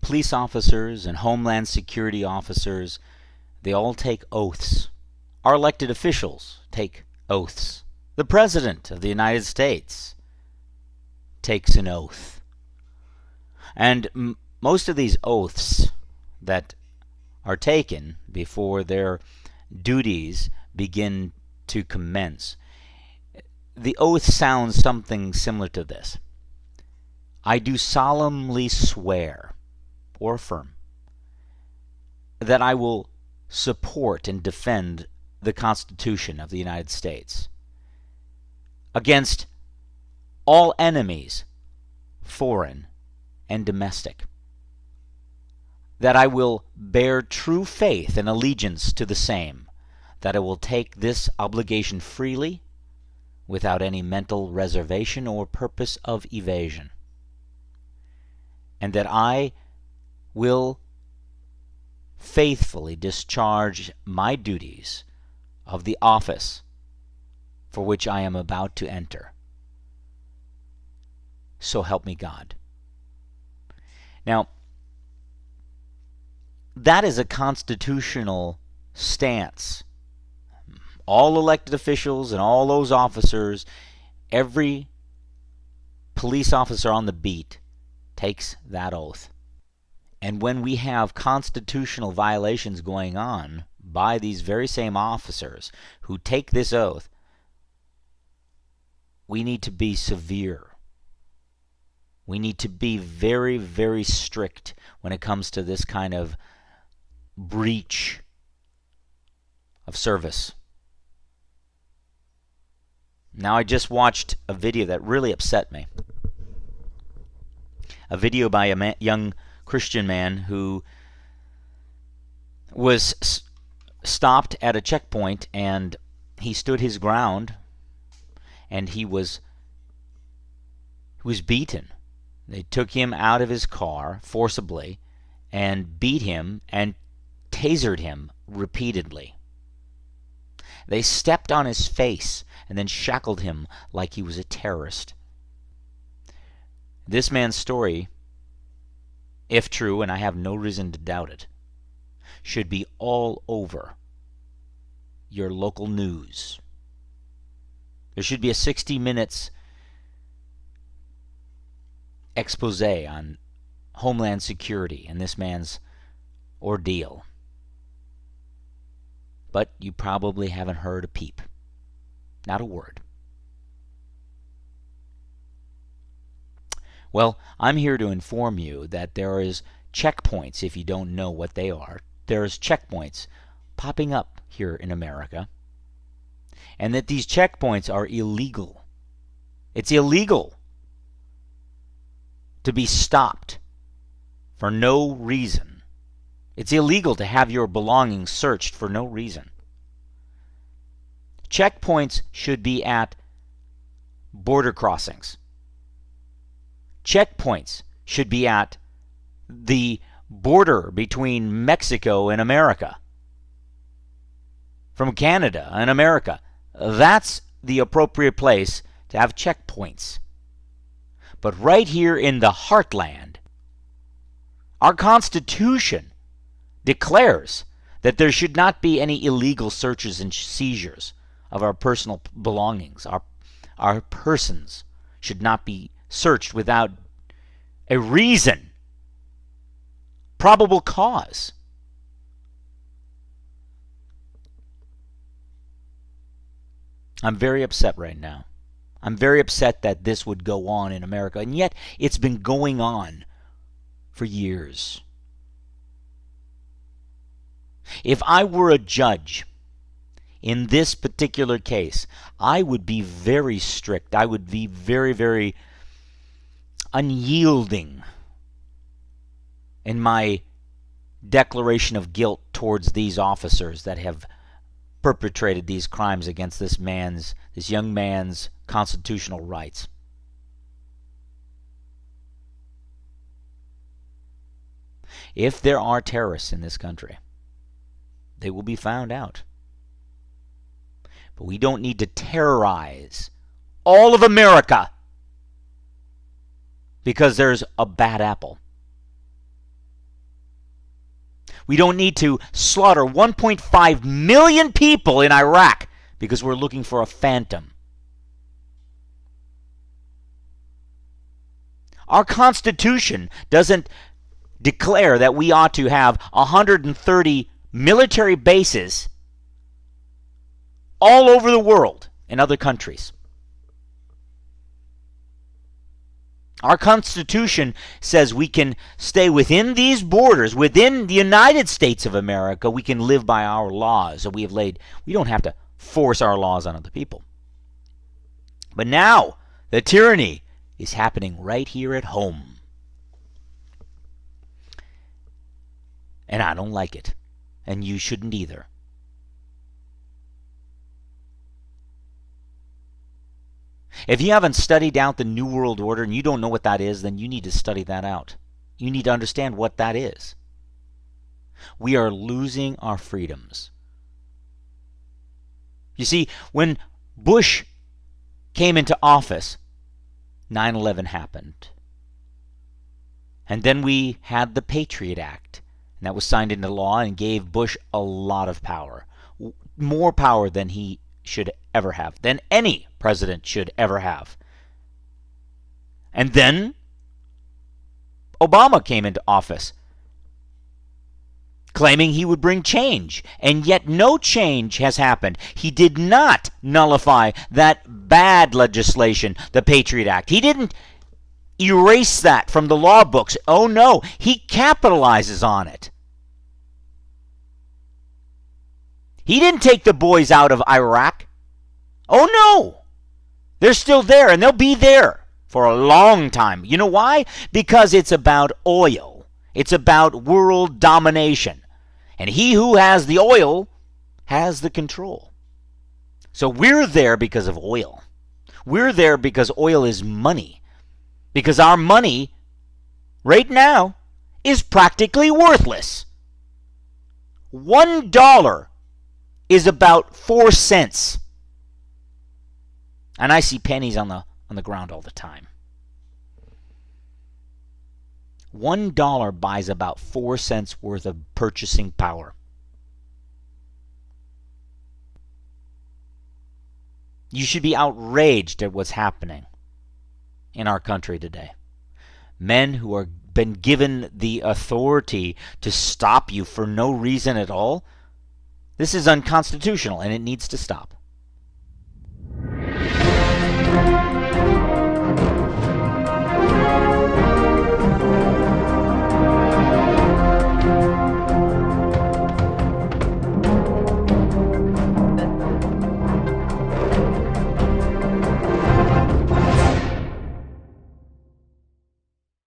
police officers and Homeland Security officers, they all take oaths. Our elected officials take oaths. The President of the United States takes an oath. And most of these oaths that are taken before their duties begin to commence, the oath sounds something similar to this. I do solemnly swear or affirm that I will support and defend the Constitution of the United States against all enemies, foreign and domestic, that I will bear true faith and allegiance to the same, that I will take this obligation freely without any mental reservation or purpose of evasion, and that I will faithfully discharge my duties of the office for which I am about to enter. So help me God. Now, that is a constitutional stance. All elected officials and all those officers, every police officer on the beat takes that oath. And when we have constitutional violations going on by these very same officers who take this oath, we need to be severe. We need to be very, very strict when it comes to this kind of breach of service. Now, I just watched a video that really upset me. A video by a young Christian man who was stopped at a checkpoint, and he stood his ground, and he was beaten. They took him out of his car forcibly and beat him and tasered him repeatedly. They stepped on his face and then shackled him like he was a terrorist. This man's story, if true, and I have no reason to doubt it, should be all over your local news. There should be a 60 minutes expose on Homeland Security and this man's ordeal. But you probably haven't heard a peep. Not a word. Well, I'm here to inform you that there is checkpoints, if you don't know what they are. There's checkpoints popping up here in America, and that these checkpoints are illegal. It's illegal to be stopped for no reason. It's illegal to have your belongings searched for no reason. Checkpoints should be at border crossings. Checkpoints should be at the border between Mexico and America, from Canada and America. That's the appropriate place to have checkpoints. But right here in the heartland, our Constitution declares that there should not be any illegal searches and seizures of our personal belongings. Our persons should not be searched without a reason, probable cause. I'm very upset right now. I'm very upset that this would go on in America, and yet it's been going on for years. If I were a judge in this particular case, I would be very strict. I would be very, very unyielding in my declaration of guilt towards these officers that have perpetrated these crimes against this young man's constitutional rights. If there are terrorists in this country, they will be found out. But we don't need to terrorize all of America because there's a bad apple. We don't need to slaughter 1.5 million people in Iraq because we're looking for a phantom. Our Constitution doesn't declare that we ought to have 130 military bases all over the world in other countries. Our Constitution says we can stay within these borders, within the United States of America. We can live by our laws that we have laid. We don't have to force our laws on other people. But now, the tyranny is happening right here at home. And I don't like it. And you shouldn't either. If you haven't studied out the New World Order and you don't know what that is, then you need to study that out. You need to understand what that is. We are losing our freedoms. You see, when Bush came into office, 9/11 happened. And then we had the Patriot Act, and that was signed into law and gave Bush a lot of power. More power than he should ever have, than any president should ever have. And then Obama came into office, claiming he would bring change, and yet no change has happened. He did not nullify that bad legislation, the Patriot Act. He didn't erase that from the law books. Oh no, he capitalizes on it. He didn't take the boys out of Iraq. Oh no! They're still there, and they'll be there for a long time. You know why? Because it's about oil. It's about world domination. And he who has the oil has the control. So we're there because of oil. We're there because oil is money. Because our money, right now, is practically worthless. $1 is about 4 cents. And I see pennies on the ground all the time. $1 buys about 4 cents worth of purchasing power. You should be outraged at what's happening in our country today. Men who are been given the authority to stop you for no reason at all. This is unconstitutional, and it needs to stop.